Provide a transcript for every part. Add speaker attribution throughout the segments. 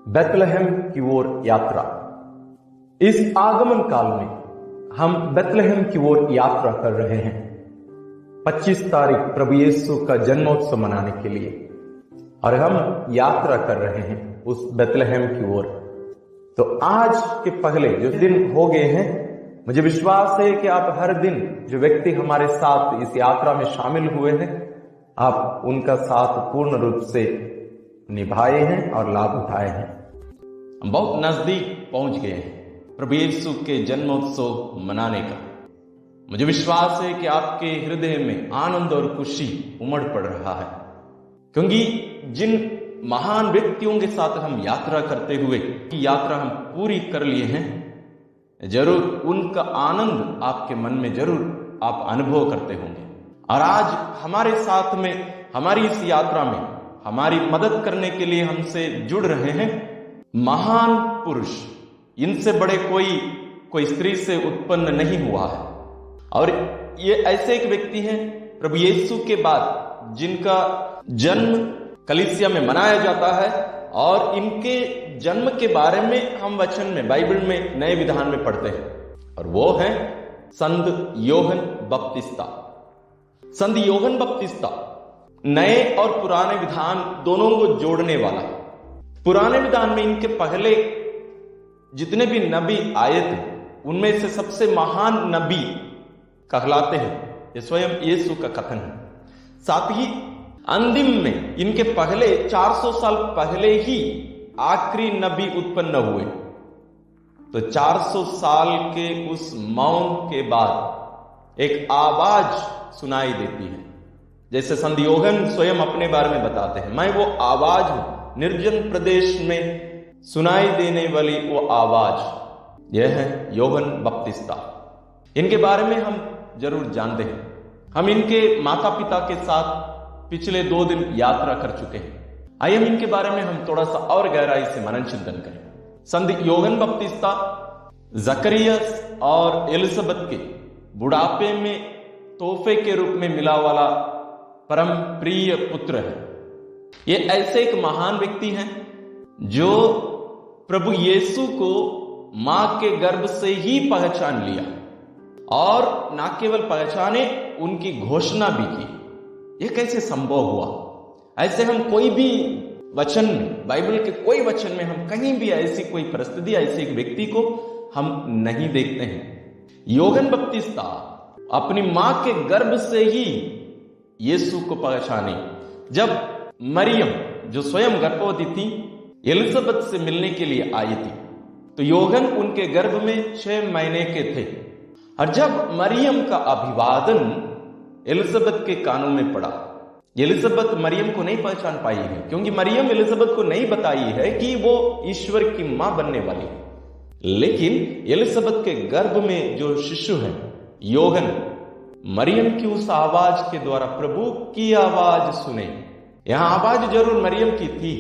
Speaker 1: Bethlehem की ओर यात्रा। इस आगमन काल में हम बेथलेहम की ओर यात्रा कर रहे हैं 25 तारीख प्रभु यीशु का जन्मोत्सव मनाने के लिए, और हम यात्रा कर रहे हैं उस बेथलेहम की ओर। तो आज के पहले जो दिन हो गए हैं, मुझे विश्वास है कि आप हर दिन जो व्यक्ति हमारे साथ इस यात्रा में शामिल हुए हैं, आप उनका साथ पूर्ण रूप से निभाए हैं और लाभ उठाए हैं।
Speaker 2: हम बहुत नजदीक पहुंच गए हैं प्रभु यीशु के जन्मोत्सव मनाने का। मुझे विश्वास है कि आपके हृदय में आनंद और खुशी उमड़ पड़ रहा है, क्योंकि जिन महान व्यक्तियों के साथ हम यात्रा करते हुए यात्रा हम पूरी कर लिए हैं, जरूर उनका आनंद आपके मन में जरूर आप अनुभव करते होंगे। और आज हमारे साथ में हमारी इस यात्रा में हमारी मदद करने के लिए हमसे जुड़ रहे हैं महान पुरुष। इनसे बड़े कोई स्त्री से उत्पन्न नहीं हुआ है, और ये ऐसे एक व्यक्ति हैं प्रभु यीशु के बाद जिनका जन्म कलीसिया में मनाया जाता है, और इनके जन्म के बारे में हम वचन में बाइबल में नए विधान में पढ़ते हैं, और वो है संत योहन बपतिस्ता। संत योहन बपतिस्ता नए और पुराने विधान दोनों को जोड़ने वाला है। पुराने विधान में इनके पहले जितने भी नबी आए थे, उनमें से सबसे महान नबी कहलाते हैं, ये स्वयं यीशु का कथन है। साथ ही अंतिम में इनके पहले 400 साल पहले ही आखिरी नबी उत्पन्न हुए। तो 400 साल के उस मौन के बाद एक आवाज सुनाई देती है, जैसे संत योहन स्वयं अपने बारे में बताते हैं, मैं वो आवाज हूं, निर्जन प्रदेश में सुनाई देने वाली वो आवाज। यह है योहन बपतिस्ता। इनके बारे में हम जरूर जानते हैं। हम इनके माता पिता के साथ पिछले 2 दिन यात्रा कर चुके हैं। आइए हम इनके बारे में हम थोड़ा सा और गहराई से मनन चिंतन करें। संत योहन बपतिस्ता जकरियस और एलिजबेथ के बुढ़ापे में तोहफे के रूप में मिला वाला परम प्रिय पुत्र है। ये ऐसे एक महान व्यक्ति हैं जो प्रभु यीशु को मां के गर्भ से ही पहचान लिया, और ना केवल पहचाने, उनकी घोषणा भी की। यह कैसे संभव हुआ? ऐसे हम कोई भी वचन में, बाइबल के कोई वचन में हम कहीं भी ऐसी कोई परिस्थिति, ऐसे एक व्यक्ति को हम नहीं देखते हैं। योहन बपतिस्ता अपनी मां के गर्भ से ही यीशु को पहचाने। जब मरियम जो स्वयं गर्भवती थी, एलिजबेथ से मिलने के लिए आई थी, तो योहन उनके गर्भ में 6 महीने के थे। और जब मरियम का अभिवादन एलिजबेथ के कानों में पड़ा, एलिजबेथ मरियम को नहीं पहचान पाई है, क्योंकि मरियम एलिजबेथ को नहीं बताई है कि वो ईश्वर की मां बनने वाली है। लेकिन एलिजबेथ के गर्भ में जो शिशु है योहन, मरियम की उस आवाज के द्वारा प्रभु की आवाज सुने। यहां आवाज जरूर मरियम की थी,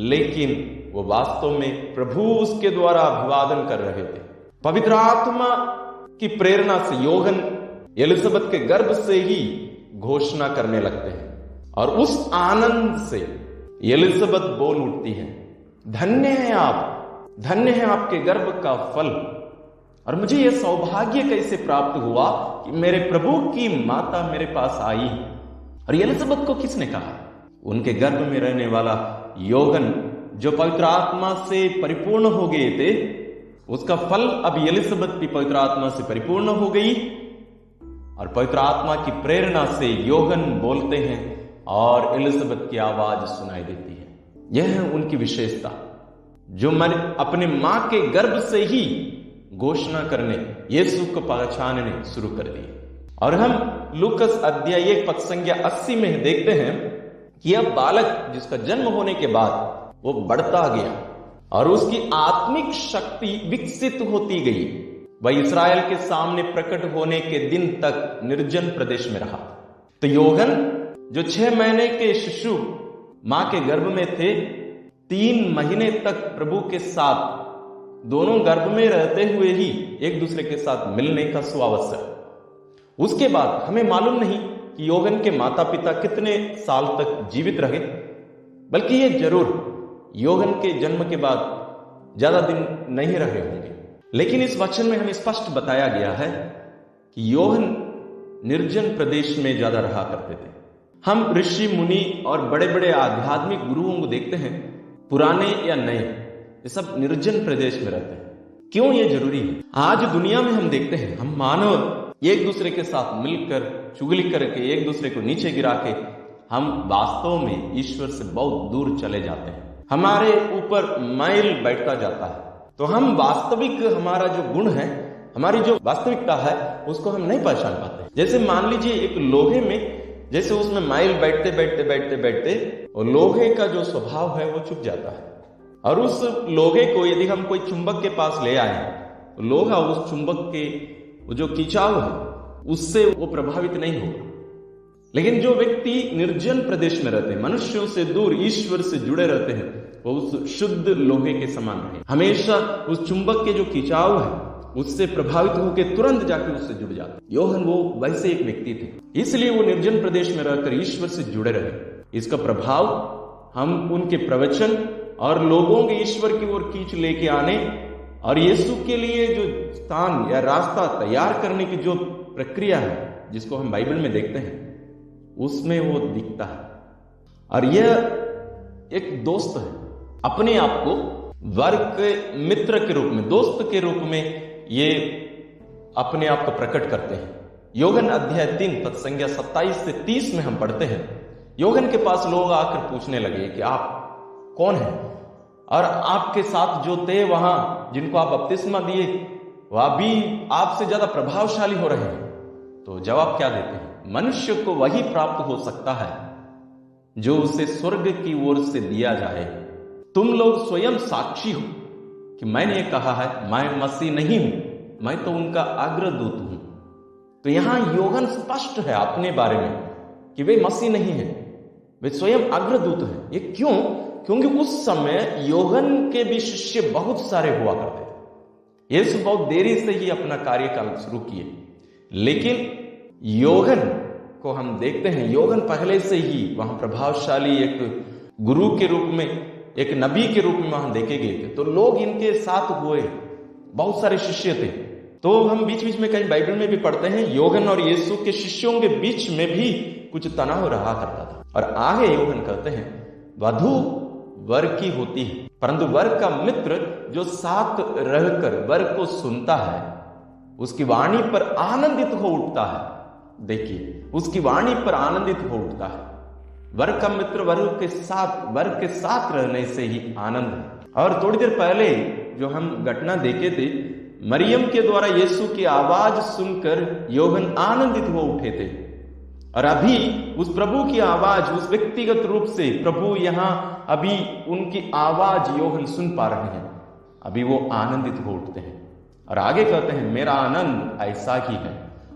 Speaker 2: लेकिन वो वास्तव में प्रभु उसके द्वारा अभिवादन कर रहे थे। पवित्र आत्मा की प्रेरणा से योहन एलिजबेथ के गर्भ से ही घोषणा करने लगते हैं, और उस आनंद से एलिजबेथ बोल उठती है, धन्य है आप, धन्य है आपके गर्भ का फल। और मुझे यह सौभाग्य कैसे प्राप्त हुआ कि मेरे प्रभु की माता मेरे पास आई। और एलिजबेथ को किसने कहा? उनके गर्भ में रहने वाला योहन, जो पवित्र आत्मा से परिपूर्ण हो गए थे, उसका फल अब एलिजबेथ भी पवित्र आत्मा से परिपूर्ण हो गई, और पवित्र आत्मा की प्रेरणा से योहन बोलते हैं और एलिजबेथ की आवाज सुनाई देती है। यह है उनकी विशेषता, जो अपने मां के गर्भ से ही घोषणा करने, यीशु को पहचानने शुरू कर दी। और हम लूकस अध्याय 1 पद संख्या 80 में देखते हैं कि यह बालक जिसका जन्म होने के बाद वो बढ़ता गया और उसकी आत्मिक शक्ति विकसित होती गई। वह इस्राएल के सामने प्रकट होने के दिन तक निर्जन प्रदेश में रहा। तो योहन जो 6 महीने के शिशु मां के गर्भ में थे, 3 महीने तक प्रभु के साथ दोनों गर्भ में रहते हुए ही एक दूसरे के साथ मिलने का सुअवसर। उसके बाद हमें मालूम नहीं कि योहन के माता पिता कितने साल तक जीवित रहे, बल्कि ये जरूर योहन के जन्म के बाद ज्यादा दिन नहीं रहे होंगे, लेकिन इस वचन में हमें स्पष्ट बताया गया है कि योहन निर्जन प्रदेश में ज्यादा रहा करते थे। हम ऋषि मुनि और बड़े बड़े आध्यात्मिक गुरुओं को देखते हैं, पुराने या नए, ये सब निर्जन प्रदेश में रहते हैं। क्यों ये जरूरी है? आज दुनिया में हम देखते हैं, हम मानव एक दूसरे के साथ मिलकर चुगली करके एक दूसरे को नीचे गिरा के हम वास्तव में ईश्वर से बहुत दूर चले जाते हैं। हमारे ऊपर मैल बैठता जाता है, तो हम वास्तविक हमारा जो गुण है, हमारी जो वास्तविकता है, उसको हम नहीं पहचान पाते। जैसे मान लीजिए एक लोहे में, जैसे उसमें मैल बैठते बैठते बैठते बैठते और लोहे का जो स्वभाव है वो चुक जाता है, और उस लोहे को यदि हम कोई चुंबक के पास ले आए, तो लोहा उस चुंबक के वो जो खिंचाव है उससे वो प्रभावित नहीं होगा। लेकिन जो व्यक्ति निर्जन प्रदेश में रहते हैं, मनुष्यों से दूर ईश्वर से जुड़े रहते हैं, वो उस शुद्ध लोहे के समान रहे, हमेशा उस चुंबक के जो खिंचाव है उससे प्रभावित होकर तुरंत जाके उससे जुड़ जाते। योहन वो वैसे एक व्यक्ति थे, इसलिए वो निर्जन प्रदेश में रहकर ईश्वर से जुड़े रहे। इसका प्रभाव हम उनके प्रवचन और लोगों के ईश्वर की ओर खींच लेके आने और यीशु के लिए जो स्थान या रास्ता तैयार करने की जो प्रक्रिया है, जिसको हम बाइबल में देखते हैं, उसमें वो दिखता है। और यह एक दोस्त है, अपने आप को वर्ग मित्र के रूप में, दोस्त के रूप में ये अपने आप को प्रकट करते हैं। योहन अध्याय 3 पद संख्या 27 से 30 में हम पढ़ते हैं, योहन के पास लोग आकर पूछने लगे कि आप कौन है, और आपके साथ जो थे वहां जिनको आप बपतिस्मा दिए वह भी आपसे ज्यादा प्रभावशाली हो रहे हैं। तो जवाब क्या देते हैं? मनुष्य को वही प्राप्त हो सकता है जो उसे स्वर्ग की ओर से दिया जाए। तुम लोग स्वयं साक्षी हो कि मैंने कहा है मैं मसीह नहीं हूं, मैं तो उनका अग्रदूत हूं। तो यहां योहन स्पष्ट है अपने बारे में कि वे मसीह नहीं है, वे स्वयं अग्रदूत हैं। ये क्यों? क्योंकि उस समय योहन के भी शिष्य बहुत सारे हुआ करते थे। यीशु बहुत देरी से ही अपना कार्यकाल शुरू किए, लेकिन योहन को हम देखते हैं, योहन पहले से ही वहां प्रभावशाली एक गुरु के रूप में, एक नबी के रूप में वहां देखे गए थे। तो लोग इनके साथ हुए, बहुत सारे शिष्य थे। तो हम बीच बीच में कहीं बाइबल में भी पढ़ते हैं, योहन और यीशु के शिष्यों के बीच में भी कुछ तनाव रहा करता था। और आगे योहन कहते हैं, वधु वर की होती है, परंतु वर का मित्र जो साथ रहकर वर को सुनता है, उसकी वाणी पर आनंदित हो उठता है। देखिए, उसकी वाणी पर आनंदित हो उठता है। वर का मित्र वर के साथ रहने से ही आनंद है। और थोड़ी देर पहले जो हम घटना देखे थे, मरियम के द्वारा यीशु की आवाज सुनकर योहन आनंदित हो उठे थे। और अभी उस प्रभु की आवाज, उस व्यक्तिगत रूप से प्रभु यहां अभी उनकी आवाज योहन सुन पा रहे हैं, अभी वो आनंदित हो उठते हैं। और आगे कहते हैं, मेरा आनंद ऐसा ही है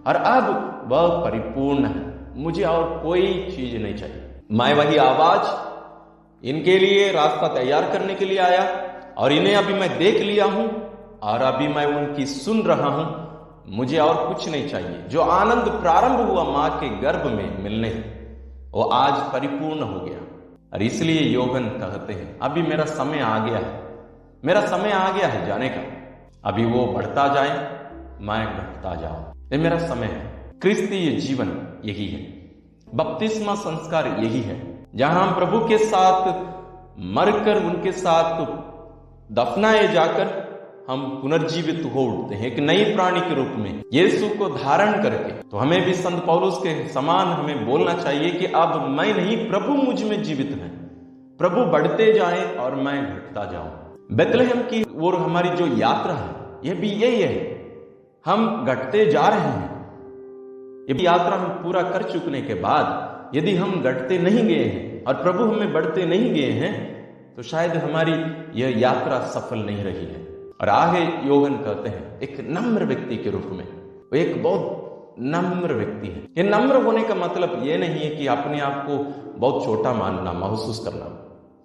Speaker 2: और अब वह परिपूर्ण है, मुझे और कोई चीज नहीं चाहिए। मैं वही आवाज इनके लिए रास्ता तैयार करने के लिए आया, और इन्हें अभी मैं देख लिया हूं और अभी मैं उनकी सुन रहा हूं, मुझे और कुछ नहीं चाहिए। जो आनंद प्रारंभ हुआ मां के गर्भ में मिलने, वो आज परिपूर्ण हो गया। और इसलिए योहन कहते हैं, अभी मेरा समय आ गया है, मेरा समय आ गया है जाने का। अभी वो बढ़ता जाए, मैं घटता जाऊं, ये मेरा समय है। क्रिस्तीय जीवन यही है, बपतिस्मा संस्कार यही है, जहां हम प्रभु के साथ मरकर उनके साथ दफनाए जाकर हम पुनर्जीवित हो उठते हैं एक नई प्राणी के रूप में, यीशु को धारण करके। तो हमें भी संत पौलुस के समान हमें बोलना चाहिए कि अब मैं नहीं, प्रभु मुझ में जीवित है। प्रभु बढ़ते जाए और मैं घटता जाऊं। बेथलेहम की ओर हमारी जो यात्रा है, यह भी यही है, हम घटते जा रहे हैं। ये यात्रा हम पूरा कर चुकने के बाद यदि हम घटते नहीं गए हैं और प्रभु हमें बढ़ते नहीं गए हैं, तो शायद हमारी यह यात्रा सफल नहीं रही है। और आगे योहन कहते हैं, एक नम्र व्यक्ति के रूप में, वो एक बहुत नम्र व्यक्ति है। ये नम्र होने का मतलब यह नहीं है कि अपने आप को बहुत छोटा मानना, महसूस करना,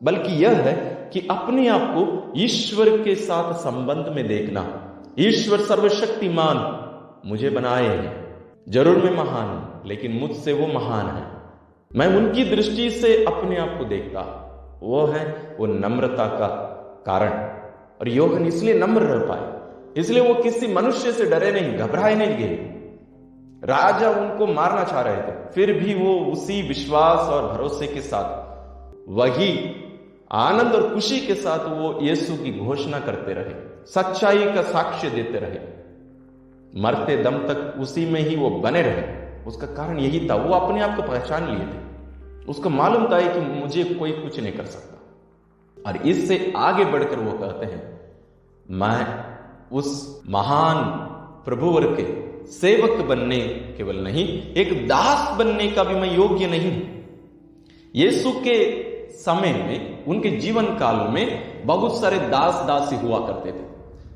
Speaker 2: बल्कि यह है कि अपने आप को ईश्वर के साथ संबंध में देखना। ईश्वर सर्वशक्तिमान मुझे बनाए हैं, जरूर मैं महान हूं, लेकिन मुझसे वो महान है। मैं उनकी दृष्टि से अपने आप को देखता, वो है वो नम्रता का कारण। और योहन इसलिए नम्र रह पाए, इसलिए वो किसी मनुष्य से डरे नहीं, घबराए नहीं गए। राजा उनको मारना चाह रहे थे, फिर भी वो उसी विश्वास और भरोसे के साथ, वही आनंद और खुशी के साथ वो यीशु की घोषणा करते रहे, सच्चाई का साक्ष्य देते रहे, मरते दम तक उसी में ही वो बने रहे। उसका कारण यही था, वो अपने आप को पहचान लिए थे। उसको मालूम था कि मुझे कोई कुछ नहीं कर सकता। और इससे आगे बढ़कर वो कहते हैं, मैं उस महान प्रभुवर के सेवक बनने केवल नहीं, एक दास बनने का भी मैं योग्य नहीं हूं। यीशु के समय में, उनके जीवन काल में बहुत सारे दास दासी हुआ करते थे।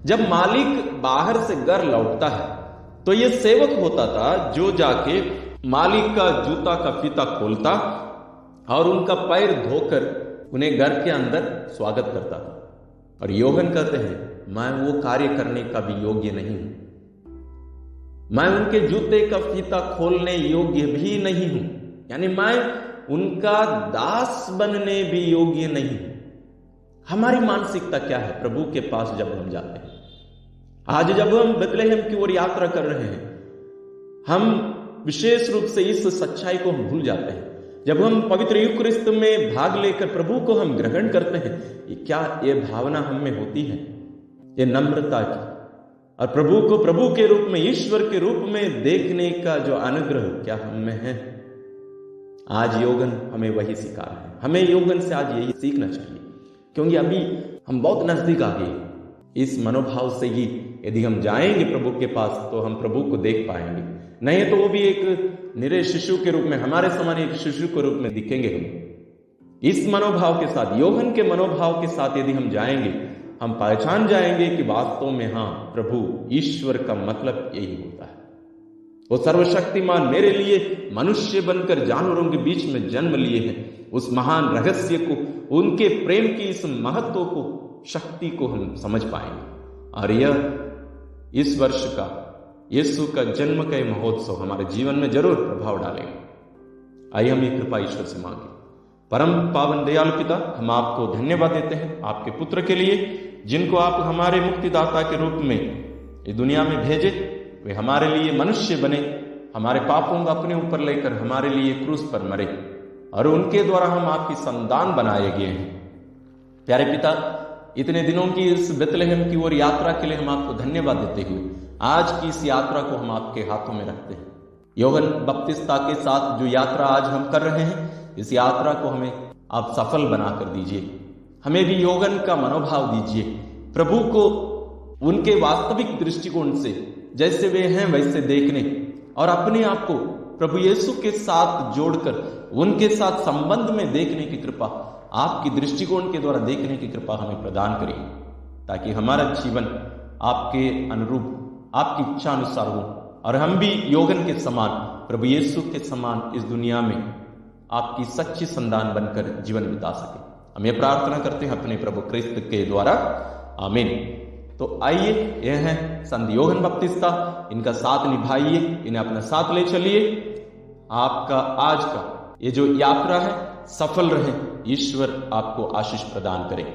Speaker 2: जब मालिक बाहर से घर लौटता है तो यह सेवक होता था जो जाके मालिक का जूता का फीता खोलता और उनका पैर धोकर उन्हें घर के अंदर स्वागत करता था। और योहन कहते हैं, मैं वो कार्य करने का भी योग्य नहीं हूं, मैं उनके जूते का फीता खोलने योग्य भी नहीं हूं, यानी मैं उनका दास बनने भी योग्य नहीं हूं। हमारी मानसिकता क्या है प्रभु के पास जब हम जाते हैं? आज जब हम बेथलेहम की ओर यात्रा कर रहे हैं, हम विशेष रूप से इस सच्चाई को हम भूल जाते हैं। जब हम पवित्र यूकरिस्त में भाग लेकर प्रभु को हम ग्रहण करते हैं, क्या ये भावना हम में होती है, ये नम्रता की, और प्रभु को प्रभु के रूप में, ईश्वर के रूप में देखने का जो अनुग्रह क्या हम में है? आज योगन हमें वही सिखा रहा है। हमें योगन से आज यही सीखना चाहिए, क्योंकि अभी हम बहुत नजदीक आ गए। इस मनोभाव से ही यदि हम जाएंगे प्रभु के पास तो हम प्रभु को देख पाएंगे, नहीं तो वो भी एक निरे शिशु के रूप में, हमारे समान एक शिशु के रूप में दिखेंगे। हम इस मनोभाव के साथ, योहन के मनोभाव के साथ यदि हम जाएंगे, हम पहचान जाएंगे कि वास्तव में हाँ, प्रभु ईश्वर का मतलब यही होता है। वो सर्वशक्तिमान मेरे लिए मनुष्य बनकर जानवरों के बीच में जन्म लिए हैं। उस महान रहस्य को, उनके प्रेम की इस महत्व को, शक्ति को हम समझ पाएंगे। और यह इस वर्ष का यीशु का जन्म का महोत्सव हमारे जीवन में जरूर प्रभाव डालेगा। आइए हम ये कृपा ईश्वर से मांगे। परम पावन दयालु पिता, हम आपको धन्यवाद देते हैं आपके पुत्र के लिए, जिनको आप हमारे मुक्तिदाता के रूप में इस दुनिया में भेजे। वे हमारे लिए मनुष्य बने, हमारे पापों को अपने ऊपर लेकर हमारे लिए क्रूस पर मरे, और उनके द्वारा हम आपकी संतान बनाए गए हैं। प्यारे पिता, इतने दिनों की इस बेथलेहम की ओर यात्रा के लिए हम आपको धन्यवाद देते हुए आज की इस यात्रा को हम आपके हाथों में रखते हैं। योहन बपतिस्ता के साथ जो यात्रा आज हम कर रहे हैं, इस यात्रा को हमें आप सफल बना कर दीजिए। हमें भी योगन का मनोभाव दीजिए, प्रभु को उनके वास्तविक दृष्टिकोण से, जैसे वे हैं वैसे देखने, और अपने आप को प्रभु यीशु के साथ जोड़कर उनके साथ संबंध में देखने की कृपा, आपकी दृष्टिकोण के द्वारा देखने की कृपा हमें प्रदान करिए, ताकि हमारा जीवन आपके अनुरूप, आपकी इच्छा अनुसार हो, और हम भी योगन के समान, प्रभु यीशु के समान इस दुनिया में आपकी सच्ची संतान बनकर जीवन बिता सके। हम ये प्रार्थना करते हैं अपने प्रभु क्रिस्त के द्वारा, आमीन। तो आइए, यह है संत योहन बपतिस्ता, इनका साथ निभाइए, इन्हें अपना साथ ले चलिए। आपका आज का ये जो यात्रा है सफल रहे, ईश्वर आपको आशीष प्रदान करे।